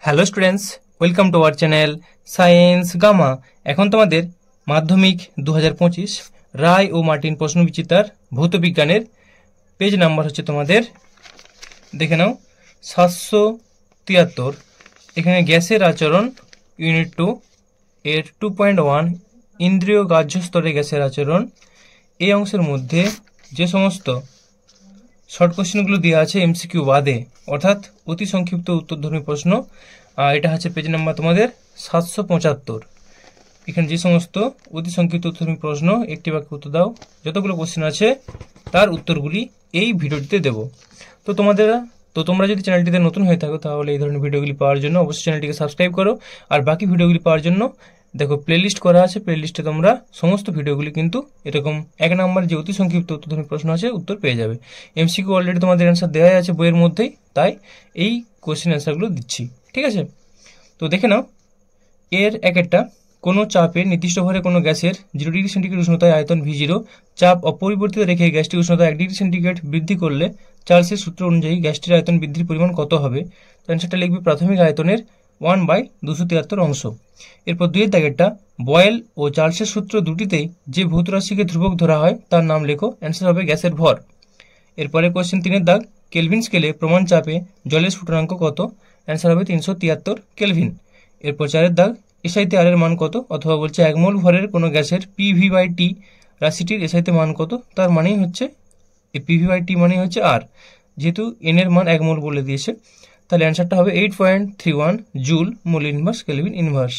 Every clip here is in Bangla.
Hello students, welcome to our channel science gamma. এখন তোমাদের মাধ্যমিক 2025 রায় ও মার্টিন প্রশ্নবিচিত্রার ভৌত বিজ্ঞানের পেজ নাম্বার হচ্ছে তোমাদের, দেখে নাও, 773। এখানে গ্যাসের আচরণ ইউনিট 2 এর 2.1 ইন্দ্রিয় গ্রাহ্য স্তরে গ্যাসের আচরণ। এই অংশের মধ্যে যে সমস্ত শর্ট কোশ্চেনগুলো দেওয়া আছে এমসিকিউ বাদে, অর্থাৎ অতি সংক্ষিপ্ত উত্তরধর্মী প্রশ্ন, এটা হচ্ছে পেজ নাম্বার তোমাদের 775। এখানে যে সমস্ত অতি সংক্ষিপ্ত উত্তরধর্মী প্রশ্ন, একটি বাক্যে উত্তর দাও, যতগুলো কোশ্চেন আছে তার উত্তরগুলি এই ভিডিওটিতে দেব। তোমরা যদি চ্যানেলটিতে নতুন হয়ে থাকো তাহলে এই ধরনের ভিডিওগুলি পাওয়ার জন্য অবশ্যই চ্যানেলটিকে সাবস্ক্রাইব করো। আর বাকি ভিডিওগুলি পাওয়ার জন্য দেখো প্লেলিস্ট করা আছে, প্লেলিস্টে তোমরা সমস্ত ভিডিওগুলি কিন্তু এরকম 1 নম্বর যে অতি সংক্ষিপ্ত উত্তরধর্মী প্রশ্ন আছে উত্তর পেয়ে যাবে। এমসিকিউ অলরেডি তোমাদের অ্যান্সার দেওয়া আছে বইয়ের মধ্যেই, তাই এই কোশ্চেন অ্যান্সারগুলো দিচ্ছি, ঠিক আছে? তো দেখে নাও, এর একটা, কোনো চাপে নির্দিষ্ট ভরে কোনো গ্যাসের 0 ডিগ্রি সেন্টিগ্রেড উষ্ণতায় আয়তন V0 চাপ অপরিবর্তিত রেখে গ্যাসটির উষ্ণতা 1 ডিগ্রি সেন্টিগ্রেড বৃদ্ধি করলে চার্লসের সূত্র অনুযায়ী গ্যাসটির আয়তন বৃদ্ধির পরিমাণ কত হবে? অ্যান্সারটা লিখবে প্রাথমিক আয়তনের 1/273 অংশ। এরপর 2 এর দাগেরটা, বয়েল ও চার্লসের সূত্র দুটিতেই যে ভৌত রাশিকে ধ্রুবক ধরা হয় তার নাম লেখো। অ্যান্সার হবে গ্যাসের ভর। এরপরে কোশ্চেন 3 এর দাগ, কেলভিন স্কেলে প্রমাণ চাপে জলের স্ফুটনাঙ্ক কত? অ্যান্সার হবে 373 কেলভিন। এরপর 4 এর দাগ, এসআইতে আর এর মান কত? অথবা বলছে 1 মোল ভরের কোনো গ্যাসের PV/T রাশিটির এসআইতে মান কত? তার মানেই হচ্ছে এই PV/T মানেই হচ্ছে আর, যেহেতু এন এর মান 1 মোল বলে দিয়েছে, তাহলে অ্যান্সারটা হবে 8.31 joule mole inverse kelvin inverse.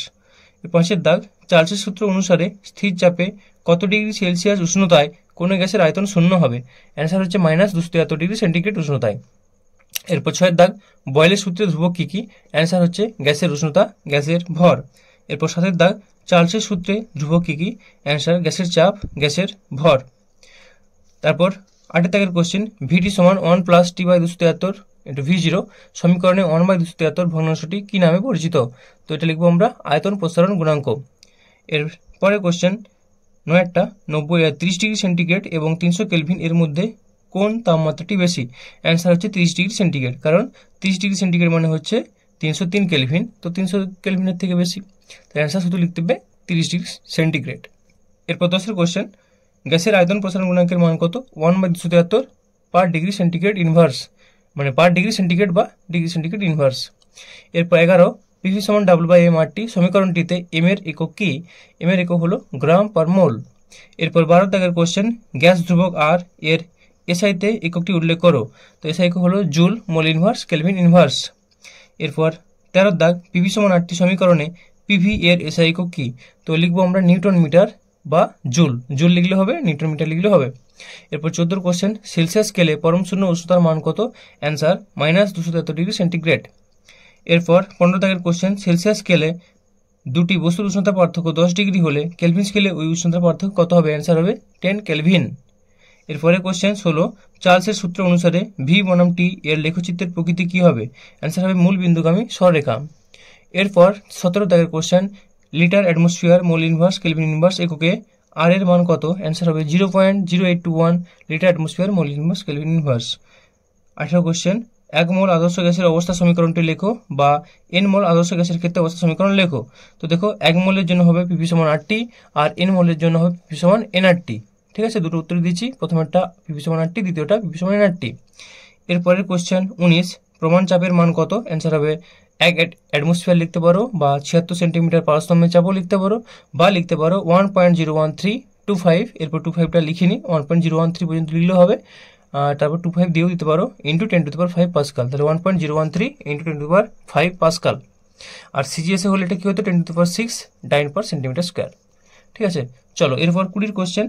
এর 5 এর দাগ, চার্লসের সূত্র অনুসারে স্থির চাপে কত ডিগ্রি সেলসিয়াস উষ্ণতায় কোনো গ্যাসের আয়তন শূন্য হবে? অ্যান্সার হচ্ছে -273 ডিগ্রি সেন্টিগ্রেড উষ্ণতায়। এরপর 6 এর দাগ, বয়েলের সূত্রে ধ্রুবক কি কি? অ্যান্সার হচ্ছে গ্যাসের উষ্ণতা, গ্যাসের ভর। এরপর 7 এর দাগ, চার্লসের সূত্রে ধ্রুবক কি কি? অ্যান্সার গ্যাসের চাপ, গ্যাসের ভর। তারপর 8 এর দাগের কোশ্চেন, VT সমান 1 + T/273 ইন্টু V0 সমীকরণে 1/273 ভগ্নাংশটি কি নামে পরিচিত? তো এটা লিখবো আমরা আয়তন প্রসারণ গুণাঙ্ক। এর পরের কোশ্চেন 9টা, 30 ডিগ্রি সেন্টিগ্রেড এবং 300 কেলভিন এর মধ্যে কোন তাপমাত্রাটি বেশি? অ্যান্সার হচ্ছে 30 ডিগ্রি সেন্টিগ্রেড, কারণ 30 ডিগ্রি সেন্টিগ্রেড মানে হচ্ছে 303 কেলভিন, তো 300 কেলভিনের থেকে বেশি, তাই অ্যান্সার শুধু লিখতে হবে 30 ডিগ্রি সেন্টিগ্রেড। এরপর 10এর কোশ্চেন, গ্যাসের আয়তন প্রসারণ গুণাঙ্কের মান কত? 1/273 পার ডিগ্রি সেন্টিগ্রেড ইনভার্স, মানে পার ডিগ্রি সেন্টিগ্রেড বা ডিগ্রি সেন্টিগ্রেড ইনভার্স। এরপর 11, PV সমান W/m/RT সমীকরণটিতে এম এর একক কি? এম এর একক হলো গ্রাম পার মোল। এরপর 12 দাগের কোশ্চেন, গ্যাস ধ্রুবক আর এর এসআইতে এককটি উল্লেখ করো। তো এসআই একক হলো joule mole inverse kelvin inverse. এরপর 13 দাগ, PV সমান RT সমীকরণে PV এর এসআই একক কি? তো লিখবো আমরা নিউটন মিটার বা জুল, জুল লিখলে হবে, নিউটন মিটার লিখলে হবে। এরপর 14 কোশ্চেন, সেলসিয়াস স্কেলে পরম শূন্য উষ্ণতার মান কত? Answer -273 degree centigrade. এরপর 15 দাগের কোশ্চেন, সেলসিয়াস স্কেলে দুটি বস্তুর উষ্ণতা পার্থক্য 10 ডিগ্রি হলে কেলভিন স্কেলে ওই উষ্ণতার পার্থক্য কত হবে? অ্যান্সার হবে 10 কেলভিন। এরপরে কোশ্চেন 16, চার্লসের সূত্র অনুসারে V বনাম T এর লেখচিত্রের প্রকৃতি কি হবে? অ্যান্সার হবে মূল বিন্দুগামী সরলরেখা। এরপর 17 দাগের question, litre atmosphere mole inverse kelvin inverse এককে আর এর মান কত? অ্যান্সার হবে 0.0821 litre atmosphere mole inverse kelvin inverse. 18 question, 1 mole আদর্শ গ্যাসের অবস্থা সমীকরণটি লেখো, বা n মোল আদর্শ গ্যাসের ক্ষেত্রে অবস্থা সমীকরণ লেখো। তো দেখো 1 মোলের জন্য হবে PV সমান RT আর n মোলের জন্য হবে PV সমান nRT। ঠিক আছে, দুটো উত্তর দিচ্ছি, প্রথমেরটা PV সমান RT, দ্বিতীয়টা PV সমান nRT। এরপরের কোশ্চেন 19, প্রমাণ চাপের মান কত? অ্যান্সার হবে 1 অ্যাটমসফিয়ার লিখতে পারো, বা 76 সেন্টিমিটার পারস্তম্ভের চাপও লিখতে পারো, বা লিখতে পারো 1.01325। এরপর 25টা লিখিনি, 1.013 পর্যন্ত লিখলেও হবে, তারপর 25 দিয়েও দিতে পারো, ইন্টু 10⁵ পাস্কাল, তাহলে 1.013 ইন্টু 10⁵ পাস্কাল। আর সিজিএসএ হলে এটা কি হতো? 10⁶ ডাইন পার সেন্টিমিটার স্কোয়ার। ঠিক আছে, চলো এরপর 20 কোশ্চেন,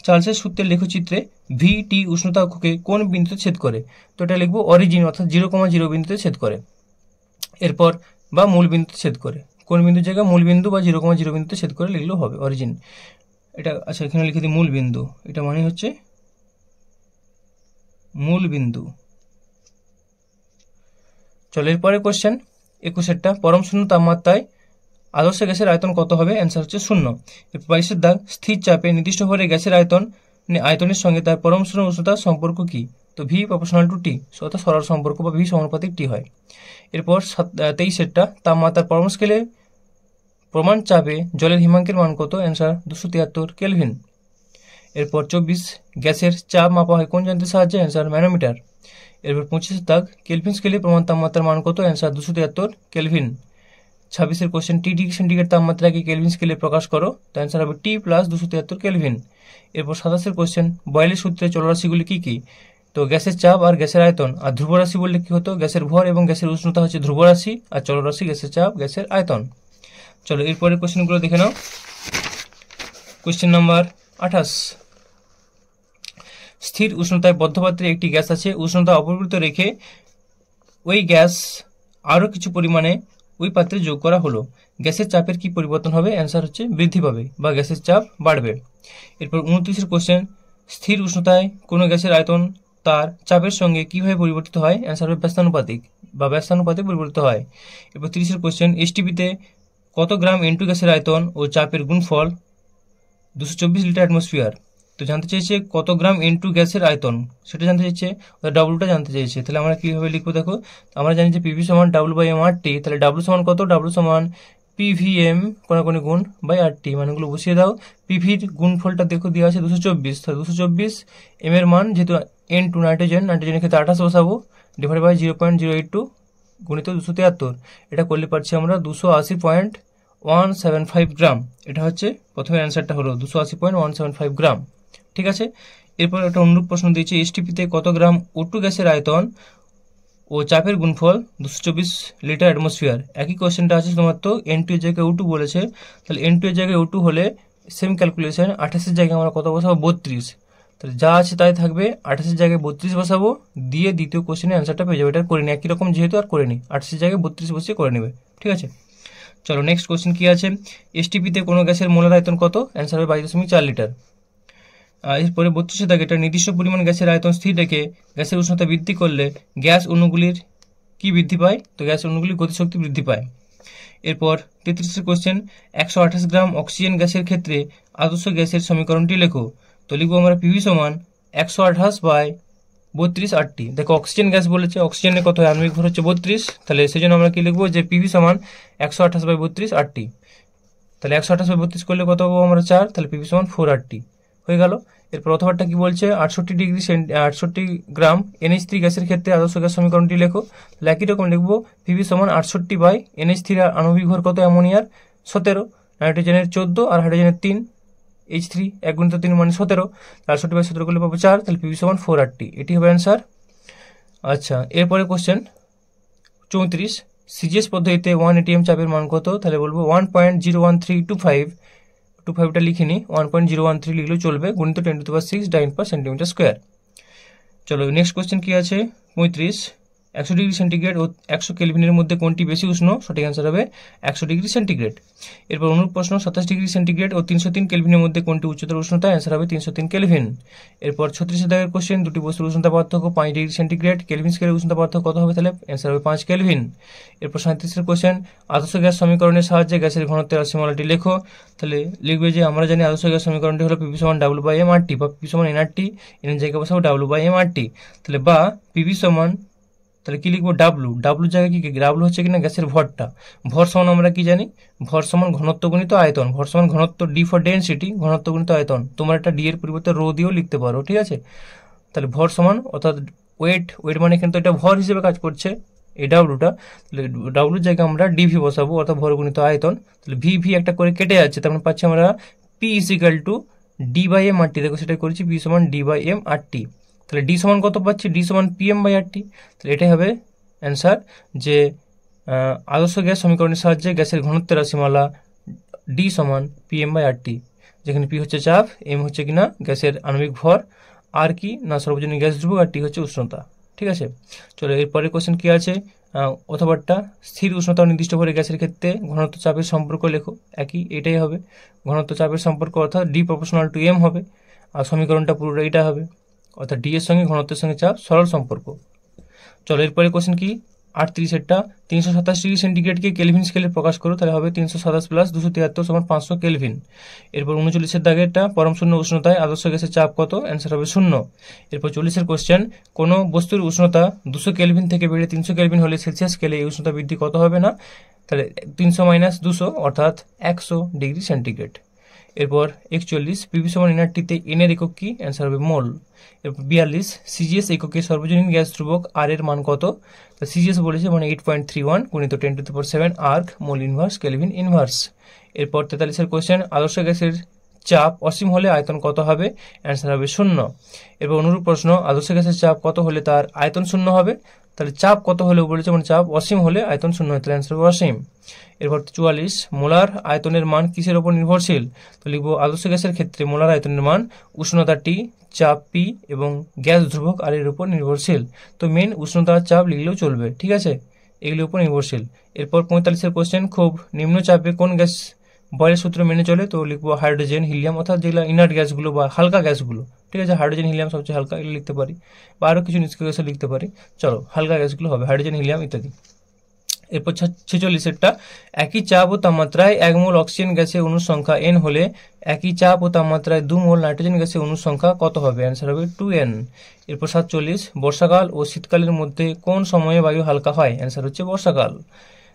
চার্লসের সূত্রের লেখচিত্রে VT উষ্ণতা অক্ষকে কোন বিন্দুতে ছেদ করে? তো এটা লিখবো অরিজিন, অর্থাৎ 0,0 বিন্দুতে ছেদ করে। এরপর বা মূল বিন্দুতে ছেদ করে, কোন বিন্দুর জায়গায় মূল বিন্দু বা 0,0 বিন্দুতে ছেদ করে লিখলেও হবে অরিজিন। এটা আচ্ছা, এখানে লিখে দিই মূল বিন্দু, এটা মানে হচ্ছে মূল বিন্দু। চলো এরপরে কোশ্চেন 21, পরম শূন্য তাপমাত্রায় আদর্শ গ্যাসের আয়তন কত হবে? অ্যান্সার হচ্ছে 0। এরপর 22 দাগ, স্থির চাপে নির্দিষ্ট ভরে গ্যাসের আয়তনের সঙ্গে তার পরম শূন্য উষ্ণতার সম্পর্ক কি? তো তো ভি প্রপোর্শনাল টু টি, অর্থাৎ সরল সম্পর্ক বা ভি সমানুপাতিক টি হয়। এরপর 23-এরটা তাপমাত্রার পরম স্কেলে প্রমাণ চাপে জলের হিমাঙ্কের মান কত? Answer 273 Kelvin. এরপর 24 গ্যাসের চাপ মাপা হয় কোন যন্ত্রের সাহায্যে? Answer manometer. এরপর 25 দাগ কেলভিন স্কেলে প্রমাণ তাপমাত্রার মান কত? Answer 273 Kelvin. 26-এর কোশ্চেন টি ডিগ্রি সেন্টিগ্রেড তাপমাত্রাকে কেলভিন স্কেলে প্রকাশ করো, তো অ্যান্সার হবে টি প্লাস 273 কেলভিন। এরপর 27-এর কোশ্চেন বয়েলের সূত্রে চলরাশিগুলি কি কি? তো গ্যাসের চাপ আর গ্যাসের আয়তন, আর ধ্রুবরাশি বললে কি হতো? গ্যাসের ভর এবং গ্যাসের উষ্ণতা হচ্ছে ধ্রুবরাশি, আর চলরাশি গ্যাসের চাপ, গ্যাসের আয়তন। চলো এরপরের কোশ্চেনগুলো দেখে নাও। কোশ্চেন নাম্বার 28, স্থির উষ্ণতায় বদ্ধ পাত্রে একটি গ্যাস আছে, উষ্ণতা অপরিবর্তিত রেখে ওই গ্যাস আরও কিছু পরিমাণে ওই পাত্রে যোগ করা হলো, গ্যাসের চাপের কি পরিবর্তন হবে? অ্যান্সার হচ্ছে বৃদ্ধি পাবে বা গ্যাসের চাপ বাড়বে। এরপর 29-এর কোশ্চেন, স্থির উষ্ণতায় কোনো গ্যাসের আয়তন তার চাপের সঙ্গে কিভাবে পরিবর্তিত হয়? অ্যান্সার হবে ব্যস্তানুপাতিক বা ব্যস্তানুপাতে পরিবর্তিত হয়। এরপর 30-এর কোশ্চেন, এসটিপিতে কত গ্রাম N2 গ্যাসের আয়তন ও চাপের গুণফল 224 লিটার অ্যাটমসফিয়ার? তো জানতে চাইছে কত গ্রাম N2 গ্যাসের আয়তন, সেটা জানতে চাইছে, ডাব্লুটা জানতে চাইছে। তাহলে আমরা কিভাবে লিখবো? দেখো, আমরা জানি যে পিভি সমান W by M R T, তাহলে ডাব্লু সমান কত? ডাব্লু সমান পিভিএম কোনাকুনি গুণ বাই আর টি, মানগুলো বসিয়ে দাও। পিভির গুণফলটা দেখো দেওয়া আছে 224, তাহলে 224 এম এর মান যেহেতু N2 নাইট্রোজেনের ক্ষেত্রে 28 বসাবো, ডিভাইড বাই 0.082 গুণিত 273, এটা করলে পাচ্ছি আমরা 280.175 গ্রাম। এটা হচ্ছে প্রথমে অ্যান্সারটা হলো 280.175 গ্রাম। ঠিক আছে, এরপর একটা অনুরূপ প্রশ্ন দিয়েছে, এসটিপিতে কত গ্রাম O2 গ্যাসের আয়তন ও চাপের গুণফল 224 লিটার অ্যাটমসফিয়ার? একই কোশ্চেনটা আছে, শুধুমাত্র N2 এর জায়গায় O2 বলেছে, তাহলে N2 এর জায়গায় O2 হলে সেম ক্যালকুলেশন, 28-এর জায়গায় আমরা কত বসাবো? 32, তাহলে যা আছে তাই থাকবে, 28-এর জায়গায় 32 বসাবো, দিয়ে দ্বিতীয় কোশ্চেনের অ্যান্সারটা পেয়ে যাবে। এটা করে নি, একই রকম যেহেতু আর করে নি, 28-এর জায়গায় 32 বসিয়ে করে নেবে। ঠিক আছে, চলো নেক্সট কোশ্চেন কি আছে, এসটিপিতে কোনো গ্যাসের মোলার আয়তন কত? অ্যান্সার হবে 22.4 লিটার। এরপরে 32 দাগে, একটা নির্দিষ্ট পরিমাণ গ্যাসের আয়তন স্থির রেখে গ্যাসের উষ্ণতা বৃদ্ধি করলে গ্যাস অণুগুলির কি বৃদ্ধি পায়? তো গ্যাস অণুগুলির গতিশক্তি বৃদ্ধি পায়। এরপর 33-এর কোশ্চেন, 128 গ্রাম অক্সিজেন গ্যাসের ক্ষেত্রে আদর্শ গ্যাসের সমীকরণটি লেখো। তো লিখবো আমরা পিভি সমান 128 বাই 32 আরটি। দেখো অক্সিজেন গ্যাস বলেছে, অক্সিজেনের কত হয়? আণবিক ভর হচ্ছে 32, তাহলে সেই জন্য আমরা কি লিখবো? যে পিভি সমান 128 বাই 32 আরটি। তাহলে 128 বাই 32 করলে কত পাবো আমরা? 4, তাহলে পিভি সমান 4 আরটি হয়ে গেল। এরপর অথবাটা কি বলছে, 68 গ্রাম NH3 গ্যাসের ক্ষেত্রে আদর্শ গ্যাস সমীকরণটি লেখো। তাহলে একই রকম লিখবো, পিভি সমান 68 বাই NH3, আণবিক ভর কত? অ্যামোনিয়ার 17, নাইট্রোজেনের 14 আর হাইড্রোজেনের 3, H3 1 গুণিত 3 মানে 17, 68 বাই 17 করলে পাবো 4, তাহলে পিভি সমান 4 আরটি, এটি হবে অ্যান্সার। আচ্ছা, এরপরে কোশ্চেন 34, সিজিএস পদ্ধতিতে 1 ATM চাপের মান কত? তাহলে বলবো 1.01325টা লিখিনি, 1.013 লিখলেও চলবে, গুণিত 10⁶ ডাইন পার সেন্টিমিটার স্কোয়ার। চলো নেক্সট কোশ্চেন কি আছে, 35, 100 ডিগ্রি সেন্টিগ্রেড ও 100 কেলভিনের মধ্যে কোনটি বেশি উষ্ণ? সঠিক অ্যান্সার হবে 100 ডিগ্রি সেন্টিগ্রেড। এরপর অনুরূপ প্রশ্ন, 27 ডিগ্রি সেন্টিগ্রেড ও 303 কেলভিনের মধ্যে কোনটি উচ্চতর উষ্ণতা? অ্যান্সার হবে 303 কেলভিন। এরপর 36 দাগের কোশ্চেন, দুটি বস্তুর উষ্ণতা পার্থক্য 5 ডিগ্রি সেন্টিগ্রেড, কেলভিন স্কেলের উষ্ণতা পার্থক্য কত হবে? তাহলে অ্যান্সার হবে 5 কেলভিন। এরপর 37-এর কোশ্চেন, আদর্শ গ্যাস সমীকরণের সাহায্যে গ্যাসের ঘনত্বের রাশিমালাটি লেখো। তাহলে লিখবে যে আমরা জানি আদর্শ গ্যাস সমীকরণটি হলো পিভি সমান ডাব্লু বাই এম আর টি, বা পিভি সমান এনআরটি, এর জায়গায় বসাবো W by M R T. তাহলে বা পিভি সমান, তাহলে কি লিখবো? ডাব্লুর জায়গায় কি? ডাব্লু হচ্ছে কিনা গ্যাসের ভরটা, ভর সমান আমরা কি জানি? ভর সমান ঘনত্ব গুণিত আয়তন, ভর সমান ঘনত্ব, ডি ফর ডেনসিটি, ঘনত্ব গুণিত আয়তন। তোমরা একটা ডি এর পরিবর্তে রো দিয়েও লিখতে পারো, ঠিক আছে? তাহলে ভর সমান, অর্থাৎ ওয়েট মানে কিন্তু এটা ভর হিসেবে কাজ করছে এই ডাব্লুটা, তাহলে ডাব্লুর জায়গায় আমরা ডিভি বসাবো, অর্থাৎ ভর গুণিত আয়তন। তাহলে ভি একটা করে কেটে যাচ্ছে, তার মানে পাচ্ছি আমরা P equal to D by M R T. দেখো সেটাই করেছি, পি সমান D by M R T. তাহলে ডি সমান কত পাচ্ছি? ডি সমান পিএম বাই আর টি। তাহলে এটাই হবে অ্যান্সার, যে আদর্শ গ্যাস সমীকরণের সাহায্যে গ্যাসের ঘনত্বের রাশিমালা ডি সমান পিএম বাই আর টি, যেখানে পি হচ্ছে চাপ, এম হচ্ছে কিনা গ্যাসের আণবিক ভর, আর কি না সর্বজনীন গ্যাস ধ্রুবক, আর টি হচ্ছে উষ্ণতা। ঠিক আছে, চলো এরপরের কোশ্চেন কি আছে, অথবাটা স্থির উষ্ণতা নির্দিষ্ট করে গ্যাসের ক্ষেত্রে ঘনত্ব চাপের সম্পর্ক লেখো। একই, এটাই হবে ঘনত্ব চাপের সম্পর্ক, অর্থাৎ ডি প্রপোর্শনাল টু এম হবে, আর সমীকরণটা পুরোটা এটা হবে, অর্থাৎ ডি এর সঙ্গে ঘনত্বের সঙ্গে চাপ সরল সম্পর্ক। চলো এরপরে কোশ্চেন কি, 38-এরটা 327 ডিগ্রি সেন্টিগ্রেডকে কেলভিন স্কেলে প্রকাশ করো, তাহলে হবে 327 প্লাস 273 সমান 500 কেলভিন। এরপর 39-এর দাগেরটা পরম শূন্য উষ্ণতায় আদর্শ গ্যাসের চাপ কত, অ্যান্সার হবে 0। এরপর 40-এর কোশ্চেন, কোনো বস্তুর উষ্ণতা 200 কেলভিন থেকে বেড়ে 300 কেলভিন হলে সেলসিয়াস স্কেলে এই উষ্ণতা বৃদ্ধি কত হবে না, তাহলে 300 মাইনাস 200 অর্থাৎ 100 ডিগ্রি সেন্টিগ্রেড। এরপর 41 পিভি সমান এনআরটিতে এন এর একক কি, অ্যান্সার হবে মোল। এরপর 42 সিজিএস এককে সর্বজনীন গ্যাস ধ্রুবক আর এর মান কত, সিজিএস বলেছে মানে 8.31 গুণিত 10⁻⁷ erg mole inverse kelvin inverse. এরপর 43-এর কোশ্চেন, আদর্শ গ্যাসের চাপ অসীম হলে আয়তন কত হবে, অ্যান্সার হবে 0। এরপর অনুরূপ প্রশ্ন, আদর্শ গ্যাসের চাপ কত হলে তার আয়তন 0 হবে, তাহলে চাপ কত হলেও বলেছে মানে চাপ অসীম হলে আয়তন 0 হয়, তাহলে অ্যান্সার হবে অসীম। এরপর 44 মোলার আয়তনের মান কিসের উপর নির্ভরশীল, তো লিখবো আদর্শ গ্যাসের ক্ষেত্রে মোলার আয়তনের মান উষ্ণতা টি, চাপ পি এবং গ্যাস ধ্রুবক আর এর উপর নির্ভরশীল। তো মেন উষ্ণতা আর চাপ লিখলেও চলবে, ঠিক আছে, এগুলির উপর নির্ভরশীল। এরপর 45-এর কোশ্চেন, খুব নিম্ন চাপে কোন গ্যাস বয়েলের সূত্র মেনে চলে, তো লিখবো হাইড্রোজেন হিলিয়াম, অর্থাৎ যেগুলো ইনার্ট গ্যাসগুলো বা হালকা গ্যাসগুলো, ঠিক আছে, হাইড্রোজেন হিলিয়াম সবচেয়ে হালকা, এগুলো লিখতে পারি, বা আরও কিছু নিষ্ক্রিয় গ্যাসও লিখতে পারি। চলো হালকা গ্যাসগুলো হবে হাইড্রোজেন হিলিয়াম ইত্যাদি। এরপর 46-এরটা, একই চাপ ও তাপমাত্রায় 1 মোল অক্সিজেন গ্যাসের অণুর সংখ্যা n হলে একই চাপ ও তাপমাত্রায় 2 মোল নাইট্রোজেন গ্যাসের অণুর সংখ্যা কত হবে, অ্যান্সার হবে 2n। এরপর 47 বর্ষাকাল ও শীতকালের মধ্যে কোন সময়ে বায়ু হালকা হয়, অ্যান্সার হচ্ছে বর্ষাকাল,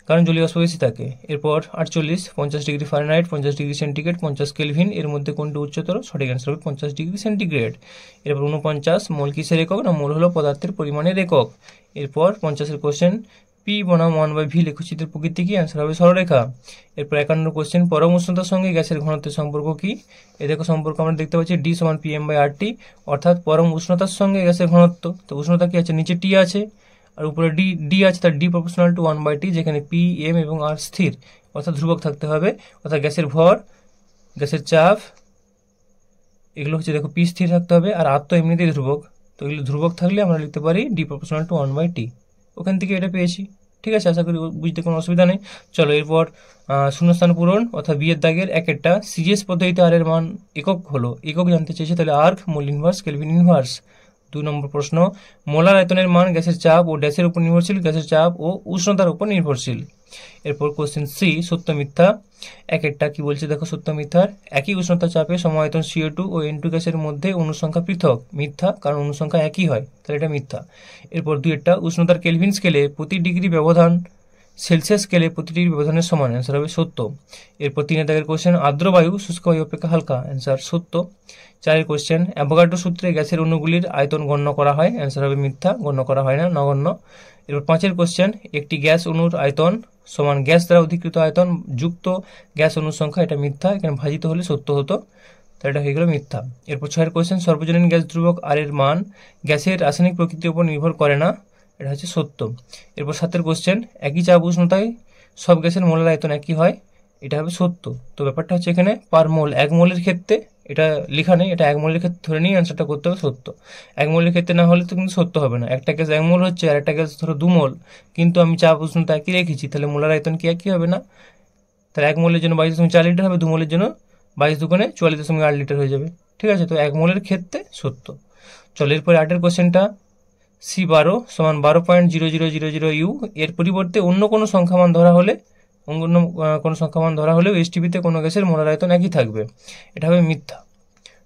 কারণ জলীয় বাষ্প বেশি থাকে। এরপর 48 50 degree Fahrenheit 50 degree centigrade 50 kelvin এর মধ্যে কোনটি উচ্চতর, সঠিক অ্যান্সার হবে 50 ডিগ্রি সেন্টিগ্রেড। এরপর 49 মোল কিসের একক, না মোল হলো পদার্থের পরিমাণের একক। এরপর 50-এর কোশ্চেন, পি বনাম 1/v লেখচিত্রের প্রকৃতি কি, অ্যান্সার হবে সরলরেখা। এরপর 51 কোশ্চেন, পরম উষ্ণতার সঙ্গে গ্যাসের ঘনত্বের সম্পর্ক কি, এ দেখো সম্পর্ক আমরা দেখতে পাচ্ছি ডি সমান pm/RT, অর্থাৎ পরম উষ্ণতার সঙ্গে গ্যাসের ঘনত্ব, তো উষ্ণতা কি আছে, নিচে টি আছে আর উপরে ডি আছে, তার ডি প্রপোর্শনাল টু 1/t, যেখানে পি এম এবং আর স্থির অর্থাৎ ধ্রুবক থাকতে হবে, অর্থাৎ গ্যাসের ভর, গ্যাসের চাপ, এগুলো হচ্ছে দেখো পি স্থির থাকতে হবে, আর আর তো এমনিতেই ধ্রুবক, তো এগুলো ধ্রুবক থাকলে আমরা লিখতে পারি ডি প্রপোর্শনাল টু 1/t। ওখান থেকে এটা পেয়েছি, ঠিক আছে, আশা করি বুঝতে কোনো অসুবিধা নেই। চলো এরপর শূন্যস্থান পূরণ, অর্থাৎ বিয়ের দাগের একেরটা, সিজিএস পদ্ধতিতে আর এর মান একক হলো, একক জানতে চেয়েছে, তাহলে erg mole inverse kelvin inverse. 2 number প্রশ্ন, মোলার আয়তনের মান গ্যাসের চাপ ও ড্যাশের উপর নির্ভরশীল, গ্যাসের চাপ ও উষ্ণতার উপর নির্ভরশীল। এরপর কোশ্চেন সি, সত্য মিথ্যা। একেরটা কি বলছে দেখো, সত্য মিথ্যার, একই উষ্ণতা চাপে সমায়তন CO2 ও N2 গ্যাসের মধ্যে অনুসংখ্যা পৃথক, মিথ্যা, কারণ অনুসংখ্যা একই হয়, তাহলে এটা মিথ্যা। এরপর 2-এরটা, উষ্ণতার কেলভিন স্কেলে প্রতি ডিগ্রি ব্যবধান সেলসিয়াস স্কেলে প্রতি ডিগ্রি ব্যবধানের সমান, অ্যান্সার হবে সত্য। এরপর 3-এর দাগের কোশ্চেন, আর্দ্র বায়ু শুষ্ক বায়ু অপেক্ষা হালকা, অ্যান্সার সত্য। 4-এর কোশ্চেন, অ্যাভোগাড্রো সূত্রে গ্যাসের অণুগুলির আয়তন গণ্য করা হয়, অ্যান্সার হবে মিথ্যা, গণ্য করা হয় না, নগণ্য। এরপর 5-এর কোশ্চেন, একটি গ্যাস অণুর আয়তন সমান গ্যাস দ্বারা অধিকৃত আয়তন যুক্ত গ্যাস অণুর সংখ্যা, এটা মিথ্যা, এখানে ভাজিত হলে সত্য হতো, তাহলে এটা হয়ে গেল মিথ্যা। এরপর 6-এর কোশ্চেন, সর্বজনীন গ্যাস ধ্রুবক আর এর মান গ্যাসের রাসায়নিক প্রকৃতির উপর নির্ভর করে না, এটা হচ্ছে সত্য। এরপর 7-এর কোশ্চেন, একই চাপ উষ্ণতায় সব গ্যাসের মোলের আয়তন একই হয়, এটা হবে সত্য। তো ব্যাপারটা হচ্ছে এখানে পার মোল, 1 মোলের ক্ষেত্রে এটা লেখা নেই, এটা 1 মোলের ক্ষেত্রে ধরে নিয়ে অ্যান্সারটা করতে হবে সত্য। 1 মোলের ক্ষেত্রে না হলে তো কিন্তু সত্য হবে না, একটা গ্যাস 1 মোল হচ্ছে আর একটা গ্যাস ধরো 2 মোল, কিন্তু আমি চাপ উষ্ণতা একই রেখেছি, তাহলে মোলার আয়তন কি একই হবে না, তাহলে 1 মোলের জন্য 22.4 লিটার হবে, 2 মোলের জন্য 22 দুগুণে 44.8 লিটার হয়ে যাবে, ঠিক আছে, তো 1 মোলের ক্ষেত্রে সত্য। চলো এরপরে 8-এর কোশ্চেনটা, C12 সমান 12.0000 ইউ এর পরিবর্তে অন্য কোনো সংখ্যামান ধরা হলে, অন্য কোনো সংখ্যামান ধরা হলেও এসটিপিতে কোনো গ্যাসের মোলার আয়তন একই থাকবে, এটা হবে মিথ্যা,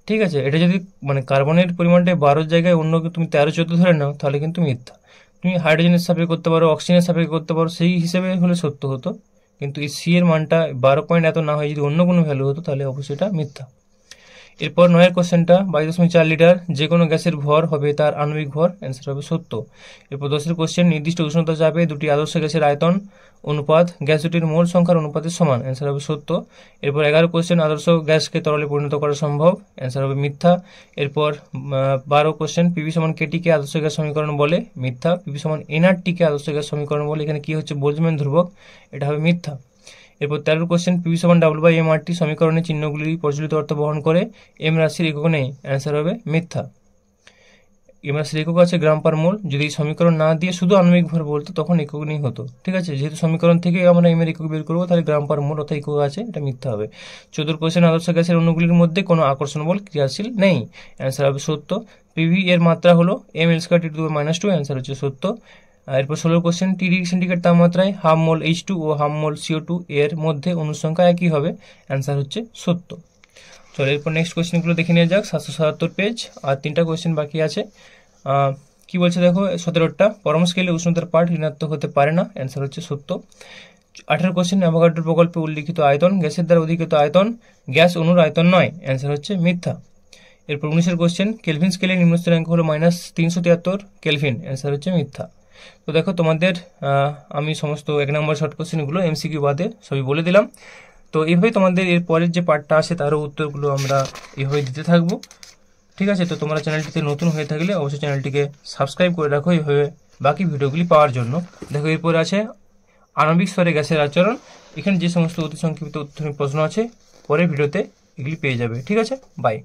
ঠিক আছে। এটা যদি মানে কার্বনের পরিমাণটা 12 জায়গায় অন্য তুমি 13-14 ধরে নাও, তাহলে কিন্তু মিথ্যা। তুমি হাইড্রোজেনের সাপেক্ষে করতে পারো, অক্সিজেনের সাপেক্ষে করতে পারো, সেই হিসেবে হলে সত্য হতো, কিন্তু এই সি এর মানটা 12 পয়েন্ট এত না হয় যদি অন্য কোনো ভ্যালু হতো, তাহলে অবশ্যই এটা মিথ্যা। এরপর 9-এর কোশ্চেনটা, 22.4 লিটার যে কোনো গ্যাসের ভর হবে তার আণবিক ভর, অ্যান্সার হবে সত্য। এরপর 10-এর কোশ্চেন, নির্দিষ্ট উষ্ণতা চাপে দুটি আদর্শ গ্যাসের আয়তন অনুপাত গ্যাস দুটির মোল সংখ্যার অনুপাতের সমান, অ্যান্সার হবে সত্য। এরপর 11 কোশ্চেন, আদর্শ গ্যাসকে তরলে পরিণত করা সম্ভব, অ্যান্সার হবে মিথ্যা। এরপর 12 কোশ্চেন, পিভি সমান কেটি কে আদর্শ গ্যাস সমীকরণ বলে, মিথ্যা। পিভি সমান এনআরটি কে আদর্শ গ্যাস সমীকরণ বলে, এখানে কি হচ্ছে বোলজম্যান ধ্রুবক, এটা হবে মিথ্যা। এরপর 13 কোশ্চেন, পিভি সমান W/mRT সমীকরণের চিহ্নগুলি প্রচলিত অর্থ বহন করে, এম রাশির একক নেই, অ্যান্সার হবে মিথ্যা। এম রাশির একক আছে গ্রাম পার মোল, যদি এই সমীকরণ না দিয়ে শুধু আণবিক ভর বলতো তখন একক নেই হতো, ঠিক আছে, যেহেতু সমীকরণ থেকে আমরা এম এর একক বের করবো, তাহলে গ্রাম পার মোল অর্থাৎ একক আছে, এটা মিথ্যা হবে। 14 কোশ্চেন, আদর্শ গ্যাসের অণুগুলির মধ্যে কোনো আকর্ষণ বল ক্রিয়াশীল নেই, অ্যান্সার হবে সত্য। পিভি এর মাত্রা হলো mL²T⁻², অ্যান্সার হচ্ছে সত্য। এরপর 16 কোশ্চেন, টি ডিগ্রি সেন্টিগ্রেড তাপমাত্রায় হাফ মোল H2 ও হাফ মোল CO2 এর মধ্যে অনুসংখ্যা একই হবে, অ্যান্সার হচ্ছে সত্য। চলো এরপর নেক্সট কোশ্চেনগুলো দেখে নেওয়া যাক। 777 পেজ, আর 3টা কোশ্চেন বাকি আছে। কি বলছে দেখো, 17টা, পরম স্কেলে উষ্ণতার পাঠ ঋণাত্মক হতে পারে না, অ্যান্সার হচ্ছে সত্য। 18 কোশ্চেন, অ্যাভোগাড্রো প্রকল্পে উল্লিখিত আয়তন গ্যাসের দ্বারা অধিকৃত আয়তন, গ্যাস অণুর আয়তন নয়, অ্যান্সার হচ্ছে মিথ্যা। এরপর 19 কোশ্চেন, কেলভিন স্কেলে নিম্ন স্থিরাঙ্ক হলো -373 কেলভিন, অ্যান্সার হচ্ছে মিথ্যা। তো দেখো তোমাদের আমি সমস্ত 1 নম্বর শর্ট কোশ্চেনগুলো এমসিকিউ বাদে সবই বলে দিলাম। তো এইভাবে তোমাদের এর পরের যে পার্টটা আছে তারও উত্তরগুলো আমরা এইভাবে দিতে থাকবো, ঠিক আছে। তো তোমরা চ্যানেলটিতে নতুন হয়ে থাকলে অবশ্যই চ্যানেলটিকে সাবস্ক্রাইব করে রাখো এইভাবে বাকি ভিডিওগুলি পাওয়ার জন্য। দেখো এরপর আছে আণবিক স্তরে গ্যাসের আচরণ। এখানে যে সমস্ত অতি সংক্ষিপ্ত উত্তরীয় প্রশ্ন আছে পরের ভিডিওতে এগুলি পেয়ে যাবে, ঠিক আছে। বাই।